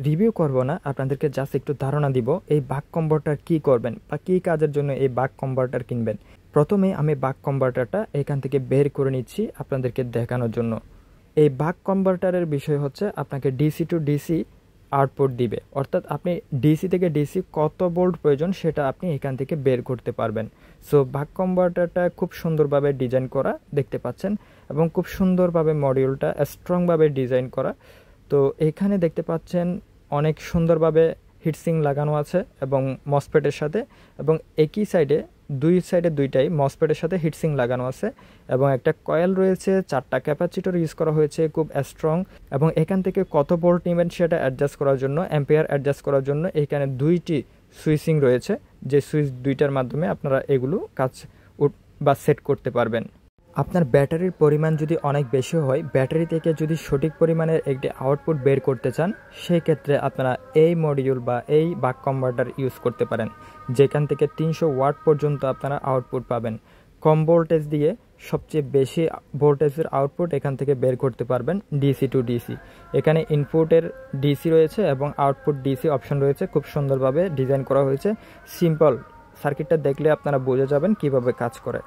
Review করব না, আপনাদেরকে জাস্ট একটু ধারণা দিব এই বাক কনভার্টার কি করবেন বা কী কাজের জন্য এই বাক কনভার্টার কিনবেন। প্রথমে আমি বাক কনভার্টারটা এখান থেকে বের করে নিচ্ছি আপনাদেরকে দেখানোর জন্য। এই বাক কনভার্টারের বিষয় হচ্ছে আপনাকে ডিসি টু ডিসি আউটপুট দিবে, অর্থাৎ আপনি ডিসি থেকে ডিসি কত ভোল্ট প্রয়োজন সেটা আপনি এখান থেকে বের করতে পারবেন। সো বাক কনভার্টারটা খুব সুন্দরভাবে ডিজাইন করা দেখতে পাচ্ছেন এবং খুব সুন্দরভাবে মডিউলটা স্ট্রংভাবে ডিজাইন করা। তো এখানে দেখতে পাচ্ছেন অনেক সুন্দরভাবে হিটসিং লাগানো আছে এবং মসফেটের সাথে, এবং একই সাইডে দুই সাইডে দুইটাই মসফেটের সাথে হিটসিং লাগানো আছে এবং একটা কয়েল রয়েছে, 4টা ক্যাপাসিটর ইউজ করা হয়েছে খুব স্ট্রং। এবং এখান থেকে কত ভোল্ট নেবেন সেটা অ্যাডজাস্ট করার জন্য, অ্যাম্পিয়ার অ্যাডজাস্ট করার জন্য এখানে দুইটি সুইচিং রয়েছে, যে সুইচ দুইটার মাধ্যমে আপনারা এগুলো কাজ বা সেট করতে পারবেন। আপনার ব্যাটারির পরিমাণ যদি অনেক বেশি হয়, ব্যাটারি থেকে যদি সঠিক পরিমাণের একটি আউটপুট বের করতে চান, সেই ক্ষেত্রে আপনারা এই মডিউল বা এই বাক কনভার্টার ইউজ করতে পারেন, যেখান থেকে 300 ওয়াট পর্যন্ত আপনারা আউটপুট পাবেন। কম ভোল্টেজ দিয়ে সবচেয়ে বেশি ভোল্টেজের আউটপুট এখান থেকে বের করতে পারবেন ডিসি টু ডিসি। এখানে ইনপুটের ডিসি রয়েছে এবং আউটপুট ডিসি অপশন রয়েছে, খুব সুন্দরভাবে ডিজাইন করা হয়েছে। সিম্পল সার্কিটটা দেখলে আপনারা বুঝে যাবেন কিভাবে কাজ করে।